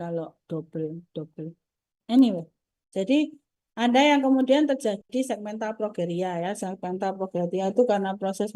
kalau double double. Anyway, jadi ada yang kemudian terjadi segmental progeria ya. Segmental progeria itu karena proses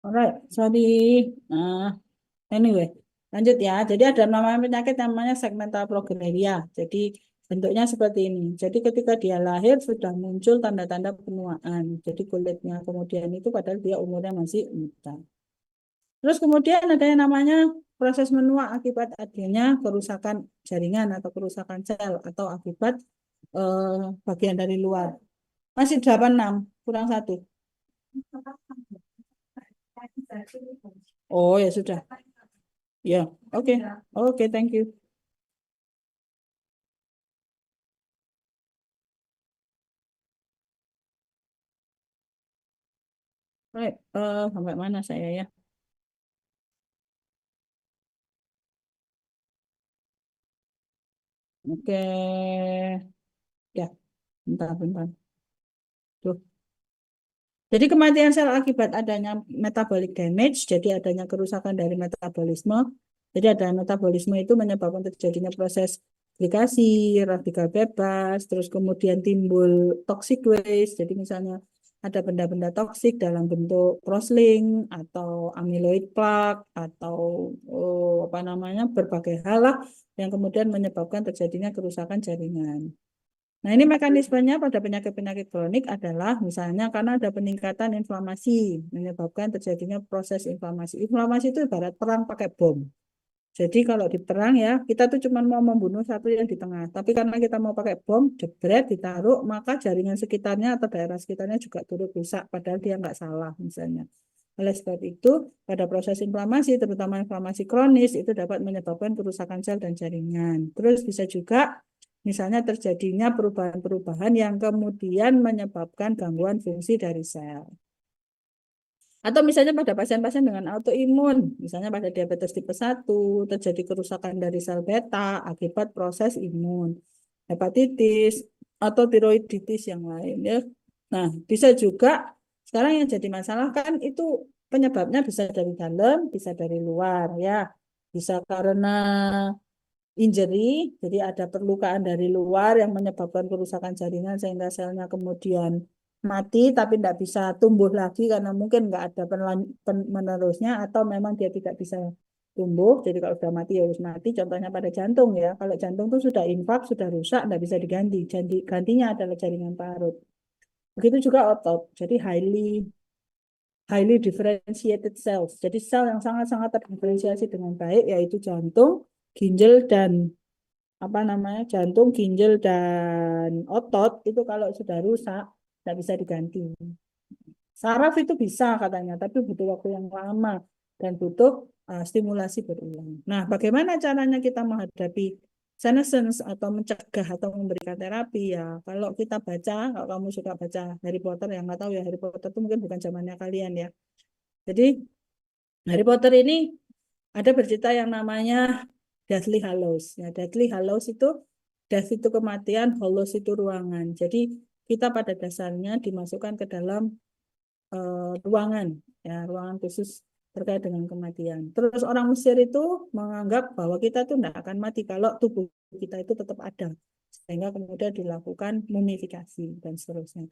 alright, sorry. Nah, anyway, lanjut ya. Jadi ada namanya penyakit namanya segmental progeria. Jadi bentuknya seperti ini. Jadi ketika dia lahir sudah muncul tanda-tanda penuaan. Jadi kulitnya kemudian itu padahal dia umurnya masih muda. Terus kemudian ada yang namanya proses menua akibat adanya kerusakan jaringan atau kerusakan sel atau akibat bagian dari luar. Masih 86 kurang satu. Oh ya sudah. Ya, oke. Oke, thank you. Right, sampai mana saya ya? Oke. Ya, bentar. Tuh. Jadi kematian sel akibat adanya metabolic damage, jadi adanya kerusakan dari metabolisme. Jadi ada metabolisme itu menyebabkan terjadinya proses glikasi, radikal bebas, terus kemudian timbul toxic waste. Jadi misalnya ada benda-benda toksik dalam bentuk crosslink atau amyloid plaque atau apa namanya berbagai hal lah yang kemudian menyebabkan terjadinya kerusakan jaringan. Nah, ini mekanismenya pada penyakit-penyakit kronik adalah misalnya karena ada peningkatan inflamasi menyebabkan terjadinya proses inflamasi. Inflamasi itu ibarat perang pakai bom. Jadi kalau di perang ya, kita tuh cuma mau membunuh satu yang di tengah. Tapi karena kita mau pakai bom, jebret, ditaruh, maka jaringan sekitarnya atau daerah sekitarnya juga turut rusak, padahal dia nggak salah misalnya. Oleh sebab itu, pada proses inflamasi, terutama inflamasi kronis, itu dapat menyebabkan kerusakan sel dan jaringan. Terus bisa juga misalnya terjadinya perubahan-perubahan yang kemudian menyebabkan gangguan fungsi dari sel. Atau misalnya pada pasien-pasien dengan autoimun, misalnya pada diabetes tipe 1, terjadi kerusakan dari sel beta akibat proses imun, hepatitis, atau tiroiditis yang lain ya. Nah, bisa juga sekarang yang jadi masalah kan itu penyebabnya bisa dari dalam, bisa dari luar ya. Bisa karena injury, jadi ada perlukaan dari luar yang menyebabkan kerusakan jaringan sehingga selnya kemudian mati tapi tidak bisa tumbuh lagi karena mungkin nggak ada penerusnya atau memang dia tidak bisa tumbuh. Jadi kalau sudah mati ya harus mati. Contohnya pada jantung ya. Kalau jantung itu sudah infak, sudah rusak, tidak bisa diganti. Jadi gantinya adalah jaringan parut. Begitu juga otot. Jadi highly differentiated cells. Jadi sel yang sangat-sangat terdiferensiasi dengan baik yaitu jantung, ginjal dan apa namanya jantung, ginjal dan otot itu kalau sudah rusak tidak bisa diganti. Saraf itu bisa katanya, tapi butuh waktu yang lama dan butuh stimulasi berulang. Nah, bagaimana caranya kita menghadapi senescence atau mencegah atau memberikan terapi ya? Kalau kita baca, kalau kamu suka baca Harry Potter, yang nggak tahu ya Harry Potter itu mungkin bukan zamannya kalian ya. Jadi Harry Potter ini ada bercerita yang namanya Deathly Hallows. Ya, Deathly Hallows itu death itu kematian, hallows itu ruangan. Jadi kita pada dasarnya dimasukkan ke dalam ruangan, ya ruangan khusus terkait dengan kematian. Terus orang Mesir itu menganggap bahwa kita itu tidak akan mati kalau tubuh kita itu tetap ada, sehingga kemudian dilakukan mumifikasi dan seterusnya.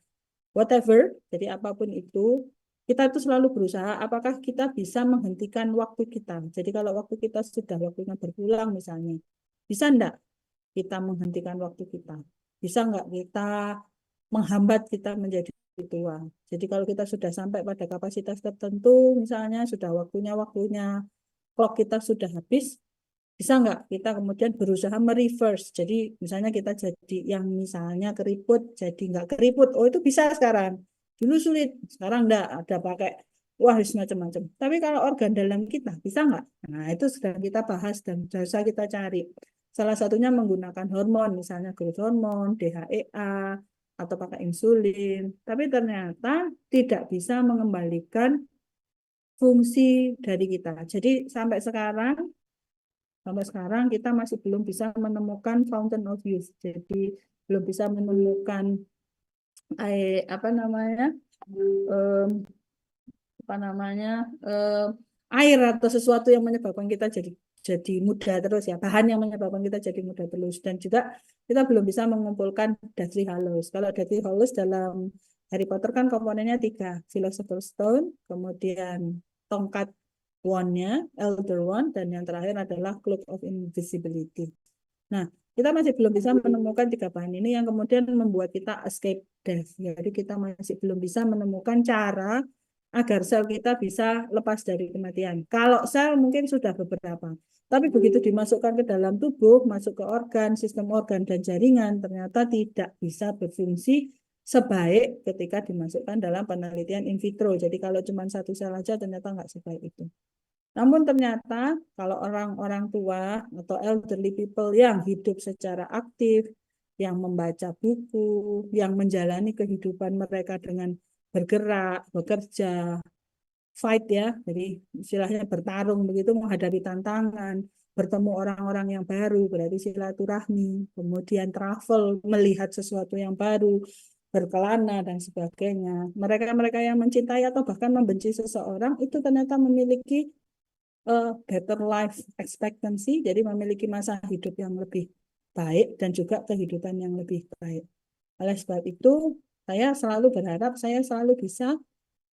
Whatever, jadi apapun itu, kita itu selalu berusaha apakah kita bisa menghentikan waktu kita. Jadi kalau waktu kita sudah waktunya berpulang misalnya, bisa enggak kita menghentikan waktu kita? Bisa enggak kita menghambat kita menjadi tua? Jadi kalau kita sudah sampai pada kapasitas tertentu, misalnya sudah waktunya clock kita sudah habis, bisa enggak kita kemudian berusaha mereverse. Jadi misalnya kita jadi yang misalnya keriput, jadi enggak keriput. Oh itu bisa sekarang. Dulu sulit, sekarang enggak ada pakai wah harus macam-macam. Tapi kalau organ dalam kita bisa nggak? Nah itu sedang kita bahas dan bisa kita cari. Salah satunya menggunakan hormon, misalnya growth hormone, DHEA, atau pakai insulin. Tapi ternyata tidak bisa mengembalikan fungsi dari kita. Jadi sampai sekarang kita masih belum bisa menemukan fountain of youth. Jadi belum bisa menemukan apa namanya em, apa namanya eh, air atau sesuatu yang menyebabkan kita jadi muda terus ya, bahan yang menyebabkan kita jadi muda terus, dan juga kita belum bisa mengumpulkan Deathly Hallows. Kalau Deathly Hallows dalam Harry Potter kan komponennya tiga: Philosopher's Stone, kemudian tongkat wand-nya, Elder Wand, dan yang terakhir adalah Cloak of Invisibility. Nah, kita masih belum bisa menemukan tiga bahan ini yang kemudian membuat kita escape death. Jadi kita masih belum bisa menemukan cara agar sel kita bisa lepas dari kematian. Kalau sel mungkin sudah beberapa, tapi begitu dimasukkan ke dalam tubuh, masuk ke organ, sistem organ dan jaringan, ternyata tidak bisa berfungsi sebaik ketika dimasukkan dalam penelitian in vitro. Jadi kalau cuma satu sel aja ternyata nggak sebaik itu. Namun ternyata kalau orang-orang tua atau elderly people yang hidup secara aktif, yang membaca buku, yang menjalani kehidupan mereka dengan bergerak, bekerja, fight ya, jadi istilahnya bertarung begitu menghadapi tantangan, bertemu orang-orang yang baru, berarti silaturahmi, kemudian travel, melihat sesuatu yang baru, berkelana dan sebagainya. Mereka-mereka yang mencintai atau bahkan membenci seseorang itu ternyata memiliki better life expectancy, jadi memiliki masa hidup yang lebih baik dan juga kehidupan yang lebih baik. Oleh sebab itu, saya selalu berharap saya selalu bisa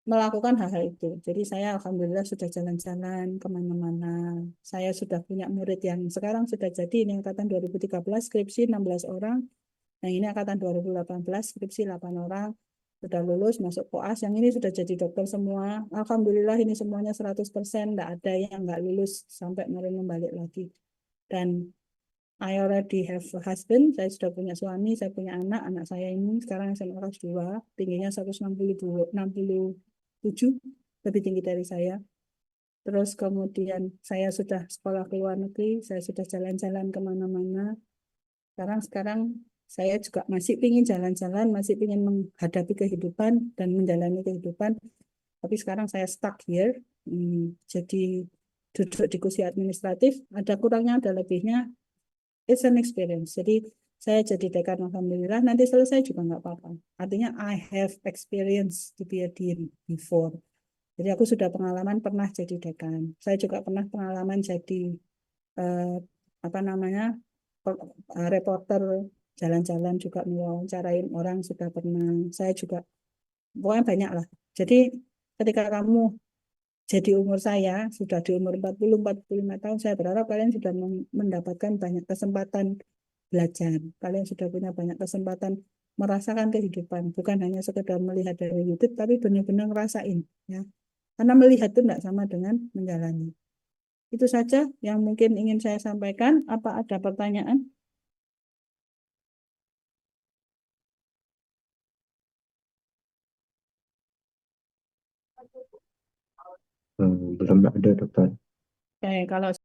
melakukan hal-hal itu. Jadi saya alhamdulillah sudah jalan-jalan kemana-mana. Saya sudah punya murid yang sekarang sudah jadi, ini angkatan 2013 skripsi 16 orang. Yang ini angkatan 2018 skripsi 8 orang. Sudah lulus masuk koas, yang ini sudah jadi dokter semua. Alhamdulillah ini semuanya 100%, tidak ada yang nggak lulus sampai mereka balik lagi. Dan I already have a husband, saya sudah punya suami, saya punya anak. Anak saya ini sekarang SMA kelas 2, tingginya 167, lebih tinggi dari saya. Terus kemudian saya sudah sekolah ke luar negeri, saya sudah jalan-jalan kemana-mana. Sekarang saya juga masih ingin jalan-jalan, masih ingin menghadapi kehidupan dan menjalani kehidupan. Tapi sekarang saya stuck here, jadi duduk di kursi administratif. Ada kurangnya, ada lebihnya. It's an experience. Jadi saya jadi dekan alhamdulillah. Nanti selesai juga nggak apa-apa. Artinya I have experience to be a dean before. Jadi aku sudah pengalaman pernah jadi dekan. Saya juga pernah pengalaman jadi eh, apa namanya reporter, jalan-jalan juga mewawancarain orang sudah pernah. Saya juga pokoknya banyak lah. Jadi ketika kamu jadi umur saya sudah di umur 40-45 tahun, saya berharap kalian sudah mendapatkan banyak kesempatan belajar. Kalian sudah punya banyak kesempatan merasakan kehidupan, bukan hanya sekedar melihat dari YouTube, tapi benar-benar ngerasain ya. Karena melihat itu tidak sama dengan menjalani. Itu saja yang mungkin ingin saya sampaikan. Apa ada pertanyaan? Belum ada dokter. Oke, kalau